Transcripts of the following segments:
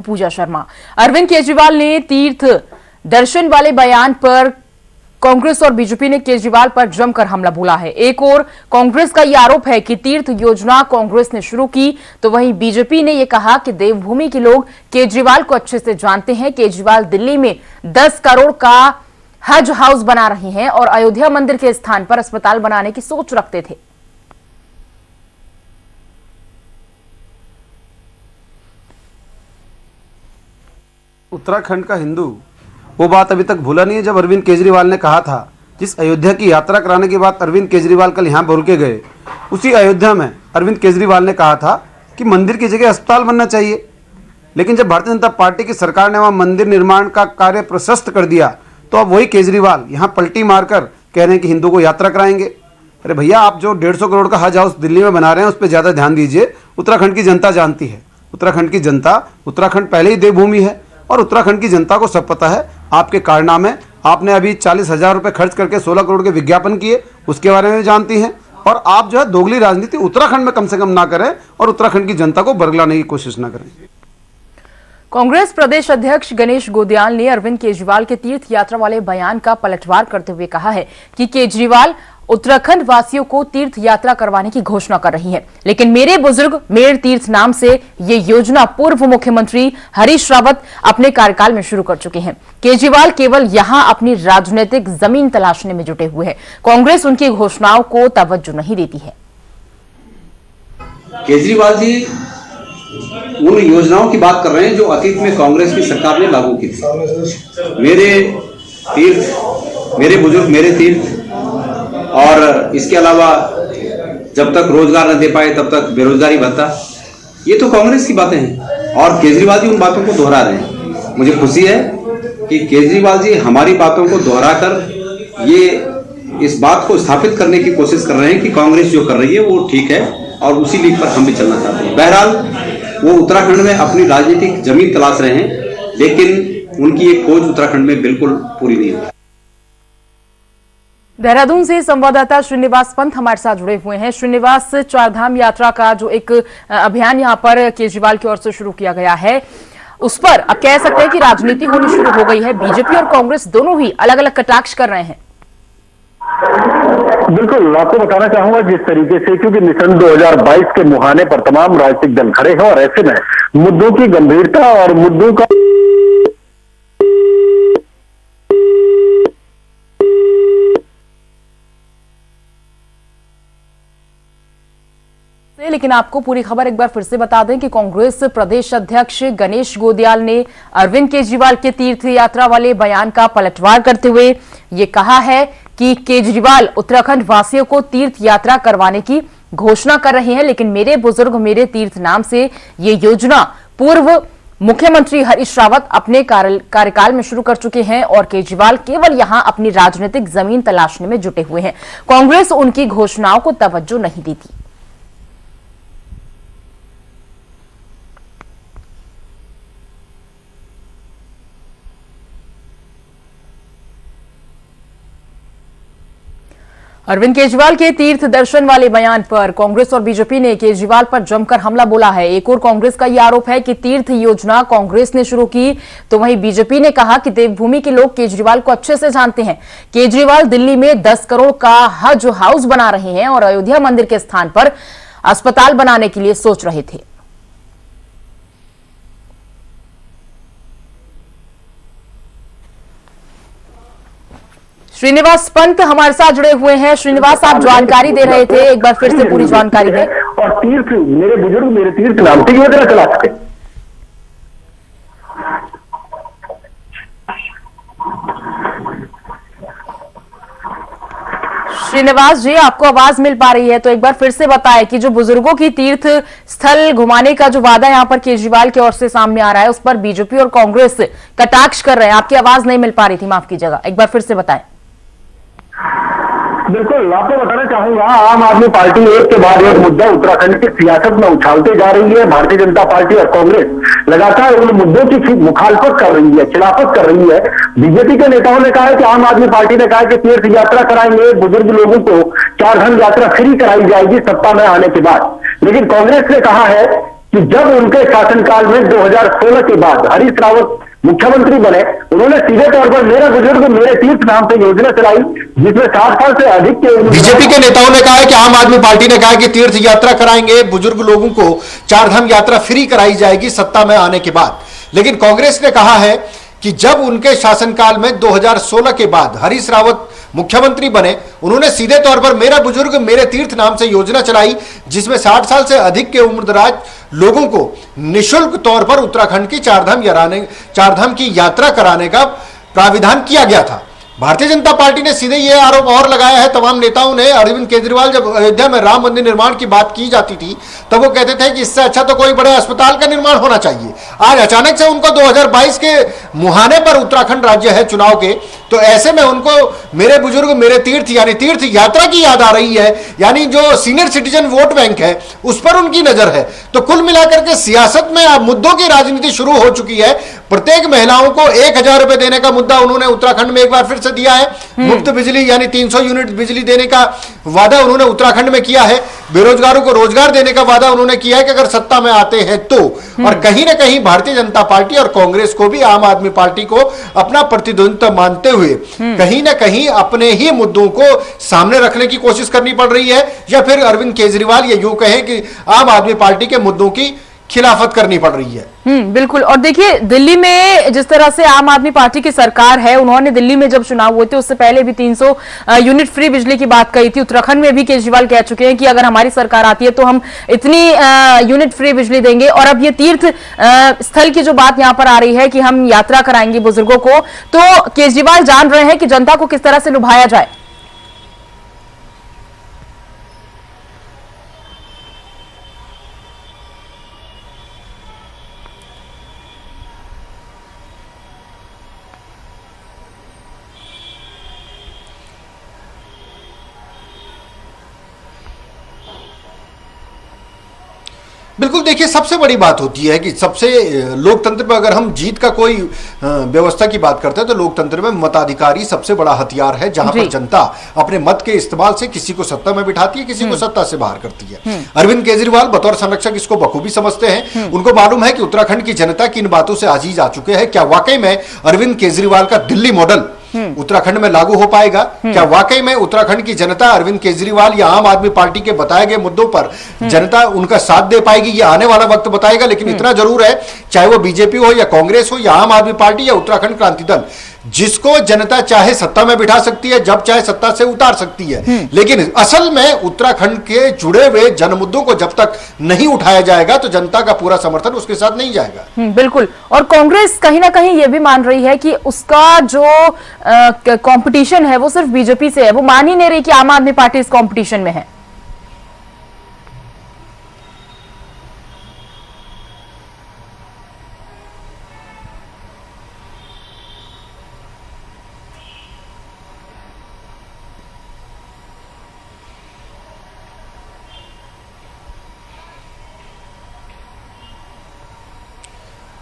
पूजा शर्मा। अरविंद केजरीवाल ने तीर्थ दर्शन वाले बयान पर कांग्रेस और बीजेपी ने केजरीवाल पर जमकर हमला बोला है। एक और कांग्रेस का यह आरोप है कि तीर्थ योजना कांग्रेस ने शुरू की, तो वहीं बीजेपी ने यह कहा कि देवभूमि के लोग केजरीवाल को अच्छे से जानते हैं। केजरीवाल दिल्ली में 10 करोड़ का हज हाउस बना रहे हैं और अयोध्या मंदिर के स्थान पर अस्पताल बनाने की सोच रखते थे। उत्तराखंड का हिंदू वो बात अभी तक भूला नहीं है जब अरविंद केजरीवाल ने कहा था, जिस अयोध्या की यात्रा कराने के बाद अरविंद केजरीवाल कल यहाँ बोल के गए, उसी अयोध्या में अरविंद केजरीवाल ने कहा था कि मंदिर की जगह अस्पताल बनना चाहिए। लेकिन जब भारतीय जनता पार्टी की सरकार ने वहाँ मंदिर निर्माण का कार्य प्रशस्त कर दिया, तो अब वही केजरीवाल यहाँ पलटी मारकर कह रहे हैं कि हिंदू को यात्रा कराएंगे। अरे भैया, आप जो 150 करोड़ का हज हाउस दिल्ली में बना रहे हैं उस पर ज़्यादा ध्यान दीजिए। उत्तराखंड की जनता जानती है, उत्तराखंड की जनता, उत्तराखंड पहले ही देवभूमि है और उत्तराखंड की जनता को सब पता है आपके कारनामे। आपने अभी 40,000 रुपये खर्च करके 16 करोड़ के विज्ञापन किए, उसके बारे में जानती हैं। और आप जो है दोगली राजनीति उत्तराखंड में कम से कम ना करें और उत्तराखंड की जनता को बरगलाने की कोशिश ना करें। कांग्रेस प्रदेश अध्यक्ष गणेश गोदियाल ने अरविंद केजरीवाल के तीर्थ यात्रा वाले बयान का पलटवार करते हुए कहा है कि केजरीवाल उत्तराखंड वासियों को तीर्थ यात्रा करवाने की घोषणा कर रही है, लेकिन मेरे बुजुर्ग मेरे तीर्थ नाम से ये योजना पूर्व मुख्यमंत्री हरीश रावत अपने कार्यकाल में शुरू कर चुके हैं। केजरीवाल केवल यहां अपनी राजनीतिक जमीन तलाशने में जुटे हुए हैं। कांग्रेस उनकी घोषणाओं को तवज्जो नहीं देती है। केजरीवाल जी उन योजनाओं की बात कर रहे हैं जो अतीत में कांग्रेस की सरकार ने लागू की थी। मेरे तीर्थ, मेरे बुजुर्ग मेरे तीर्थ, और इसके अलावा जब तक रोजगार न दे पाए तब तक बेरोजगारी भत्ता, ये तो कांग्रेस की बातें हैं और केजरीवाल जी उन बातों को दोहरा रहे हैं। मुझे खुशी है कि केजरीवाल जी हमारी बातों को दोहराकर ये इस बात को स्थापित करने की कोशिश कर रहे हैं कि कांग्रेस जो कर रही है वो ठीक है और उसी लीग पर हम भी चलना चाहते हैं। बहरहाल वो उत्तराखंड में अपनी राजनीतिक जमीन तलाश रहे हैं, लेकिन उनकी एक खोज उत्तराखंड में बिल्कुल पूरी नहीं है। देहरादून से संवाददाता श्रीनिवास पंत हमारे साथ जुड़े हुए हैं। श्रीनिवास, चारधाम यात्रा का जो एक अभियान यहां पर केजरीवाल की ओर से शुरू किया गया है, उस पर अब कह सकते हैं कि राजनीति होनी शुरू हो गई है। बीजेपी और कांग्रेस दोनों ही अलग अलग कटाक्ष कर रहे हैं। बिल्कुल, आपको बताना चाहूंगा जिस तरीके से, क्योंकि मिशन 2022 के मुहाने पर तमाम राजनीतिक दल खड़े हैं और ऐसे में मुद्दों की गंभीरता और मुद्दों का लेकिन आपको पूरी खबर एक बार फिर से बता दें कि कांग्रेस प्रदेश अध्यक्ष गणेश गोदियाल ने अरविंद केजरीवाल के तीर्थ यात्रा वाले बयान का पलटवार करते हुए ये कहा है कि केजरीवाल उत्तराखंड वासियों को तीर्थ यात्रा करवाने की घोषणा कर रहे हैं, लेकिन मेरे बुजुर्ग मेरे तीर्थ नाम से ये योजना पूर्व मुख्यमंत्री हरीश रावत अपने कार्यकाल में शुरू कर चुके हैं और केजरीवाल केवल यहां अपनी राजनीतिक जमीन तलाशने में जुटे हुए हैं। कांग्रेस उनकी घोषणाओं को तवज्जो नहीं देती। अरविंद केजरीवाल के तीर्थ दर्शन वाले बयान पर कांग्रेस और बीजेपी ने केजरीवाल पर जमकर हमला बोला है। एक और कांग्रेस का यह आरोप है कि तीर्थ योजना कांग्रेस ने शुरू की, तो वहीं बीजेपी ने कहा कि देवभूमि के लोग केजरीवाल को अच्छे से जानते हैं। केजरीवाल दिल्ली में 10 करोड़ का हज हाउस बना रहे हैं और अयोध्या मंदिर के स्थान पर अस्पताल बनाने के लिए सोच रहे थे। श्रीनिवास पंत हमारे साथ जुड़े हुए हैं। श्रीनिवास, आप जानकारी दे रहे थे, एक बार फिर से पूरी जानकारी दें। और तीर्थ, मेरे बुजुर्ग मेरे तीर्थ नाम से योजना चला सके। श्रीनिवास जी, आपको आवाज मिल पा रही है तो एक बार फिर से बताएं कि जो बुजुर्गों की तीर्थ स्थल घुमाने का जो वादा यहां पर केजरीवाल की ओर से सामने आ रहा है, उस पर बीजेपी और कांग्रेस कटाक्ष कर रहे हैं। आपकी आवाज नहीं मिल पा रही थी, माफ कीजिएगा, एक बार फिर से बताएं। बिल्कुल, आपको बताना चाहूंगा, आम आदमी पार्टी एक के बाद एक मुद्दा उत्तराखंड की सियासत में उछालते जा रही है। भारतीय जनता पार्टी और कांग्रेस लगातार उन मुद्दों की मुखालफत कर रही है, खिलाफत कर रही है। बीजेपी के नेताओं ने कहा है कि आम आदमी पार्टी ने कहा कि तीर्थ यात्रा कराएंगे, बुजुर्ग लोगों को चारधाम यात्रा फ्री कराई जाएगी सत्ता में आने के बाद। लेकिन कांग्रेस ने कहा है कि जब उनके शासनकाल में 2016 के बाद हरीश रावत मुख्यमंत्री बने, उन्होंने सीधे तौर पर मेरा बुजुर्ग मेरे तीर्थ नाम से योजना चलाई, जिसमें 60 साल से अधिक के बीजेपी के नेताओं ने कहा है कि आम आदमी पार्टी ने कहा कि तीर्थ यात्रा कराएंगे, बुजुर्ग लोगों को चारधाम यात्रा फ्री कराई जाएगी सत्ता में आने के बाद। लेकिन कांग्रेस ने कहा है कि जब उनके शासनकाल में 2016 के बाद हरीश रावत मुख्यमंत्री बने, उन्होंने सीधे तौर पर मेरा बुजुर्ग मेरे तीर्थ नाम से योजना चलाई, जिसमें 60 साल से अधिक के उम्रदराज लोगों को निशुल्क तौर पर उत्तराखंड की चारधाम की यात्रा कराने का प्राविधान किया गया था। भारतीय जनता पार्टी ने सीधे यह आरोप और लगाया है तमाम नेताओं ने। अरविंद केजरीवाल जब अयोध्या में राम मंदिर निर्माण की बात की जाती थी तब वो कहते थे कि इससे अच्छा तो कोई बड़े अस्पताल का निर्माण होना चाहिए। आज अचानक से उनको 2022 के मुहाने पर उत्तराखंड राज्य है चुनाव के, तो ऐसे में उनको मेरे बुजुर्ग मेरे तीर्थ यानी तीर्थ यात्रा की याद आ रही है, यानी जो सीनियर सिटीजन वोट बैंक है उस पर उनकी नजर है। तो कुल मिलाकर के सियासत में अब मुद्दों की राजनीति शुरू हो चुकी है। प्रत्येक महिलाओं को 1000 रुपए देने का मुद्दा उन्होंने उत्तराखंड में एक बार फिर से दिया है। मुफ्त बिजली यानी 300 यूनिट बिजली देने का वादा उन्होंने उत्तराखंड में किया है। बेरोजगारों को रोजगार देने का वादा उन्होंने किया है कि अगर सत्ता में आते हैं तो। और कहीं ना कहीं भारतीय जनता पार्टी और कांग्रेस को भी आम आदमी पार्टी को अपना प्रतिद्वंद्विता मानते हुए कहीं ना कहीं अपने ही मुद्दों को सामने रखने की कोशिश करनी पड़ रही है, या फिर अरविंद केजरीवाल ये यूं कहें कि आम आदमी पार्टी के मुद्दों की खिलाफत करनी पड़ रही है। बिल्कुल। और देखिए दिल्ली में जिस तरह से आम आदमी पार्टी की सरकार है, उन्होंने दिल्ली में जब चुनाव हुए थे उससे पहले भी 300 यूनिट फ्री बिजली की बात कही थी। उत्तराखंड में भी केजरीवाल कह चुके हैं कि अगर हमारी सरकार आती है तो हम इतनी यूनिट फ्री बिजली देंगे। और अब ये तीर्थ स्थल की जो बात यहां पर आ रही है कि हम यात्रा कराएंगे बुजुर्गों को, तो केजरीवाल जान रहे हैं कि जनता को किस तरह से लुभाया जाए। बिल्कुल। देखिए सबसे बड़ी बात होती है कि सबसे लोकतंत्र में अगर हम जीत का कोई व्यवस्था की बात करते हैं तो लोकतंत्र में मताधिकारी सबसे बड़ा हथियार है, जहां पर जनता अपने मत के इस्तेमाल से किसी को सत्ता में बिठाती है, किसी को सत्ता से बाहर करती है। अरविंद केजरीवाल बतौर संरक्षक इसको बखूबी समझते हैं। उनको मालूम है कि उत्तराखंड की जनता किन बातों से आजीज आ चुके हैं। क्या वाकई में अरविंद केजरीवाल का दिल्ली मॉडल उत्तराखंड में लागू हो पाएगा? क्या वाकई में उत्तराखंड की जनता अरविंद केजरीवाल या आम आदमी पार्टी के बताए गए मुद्दों पर जनता उनका साथ दे पाएगी? ये आने वाला वक्त बताएगा। लेकिन इतना जरूर है, चाहे वो बीजेपी हो या कांग्रेस हो या आम आदमी पार्टी या उत्तराखंड क्रांति दल, जिसको जनता चाहे सत्ता में बिठा सकती है, जब चाहे सत्ता से उतार सकती है। लेकिन असल में उत्तराखंड के जुड़े हुए जन मुद्दों को जब तक नहीं उठाया जाएगा तो जनता का पूरा समर्थन उसके साथ नहीं जाएगा। बिल्कुल। और कांग्रेस कहीं ना कहीं यह भी मान रही है कि उसका जो कंपटीशन है वो सिर्फ बीजेपी से है। वो मान ही नहीं रही कि आम आदमी पार्टी इस कंपटीशन में है।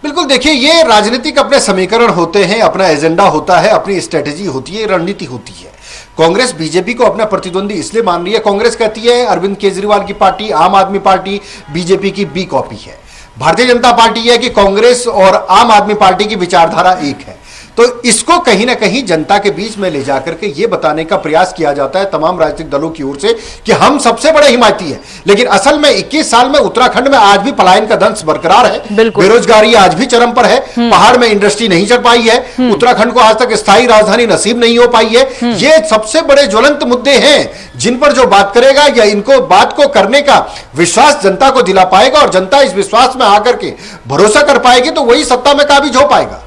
बिल्कुल। देखिए ये राजनीतिक अपने समीकरण होते हैं, अपना एजेंडा होता है, अपनी स्ट्रेटेजी होती है, रणनीति होती है। कांग्रेस बीजेपी को अपना प्रतिद्वंदी इसलिए मान रही है, कांग्रेस कहती है अरविंद केजरीवाल की पार्टी आम आदमी पार्टी बीजेपी की बी कॉपी है। भारतीय जनता पार्टी है कि कांग्रेस और आम आदमी पार्टी की विचारधारा एक है। तो इसको कहीं ना कहीं जनता के बीच में ले जाकर के ये बताने का प्रयास किया जाता है तमाम राजनीतिक दलों की ओर से कि हम सबसे बड़े हिमायती हैं। लेकिन असल में 21 साल में उत्तराखंड में आज भी पलायन का दंश बरकरार है, बेरोजगारी आज भी चरम पर है, पहाड़ में इंडस्ट्री नहीं चढ़ पाई है, उत्तराखंड को आज तक स्थायी राजधानी नसीब नहीं हो पाई है। ये सबसे बड़े ज्वलंत मुद्दे हैं जिन पर जो बात करेगा या इनको बात को करने का विश्वास जनता को दिला पाएगा और जनता इस विश्वास में आकर के भरोसा कर पाएगी तो वही सत्ता में काबिज हो पाएगा।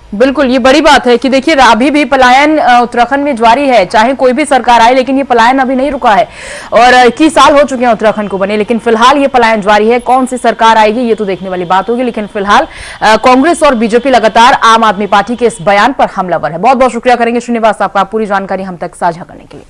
बिल्कुल। ये बड़ी बात है कि देखिए अभी भी पलायन उत्तराखंड में जारी है, चाहे कोई भी सरकार आए, लेकिन ये पलायन अभी नहीं रुका है। और 21 साल हो चुके हैं उत्तराखंड को बने, लेकिन फिलहाल ये पलायन जारी है। कौन सी सरकार आएगी ये तो देखने वाली बात होगी। लेकिन फिलहाल कांग्रेस और बीजेपी लगातार आम आदमी पार्टी के इस बयान पर हमलावर है। बहुत बहुत शुक्रिया करेंगे श्रीनिवास आपका पूरी जानकारी हम तक साझा करने के लिए।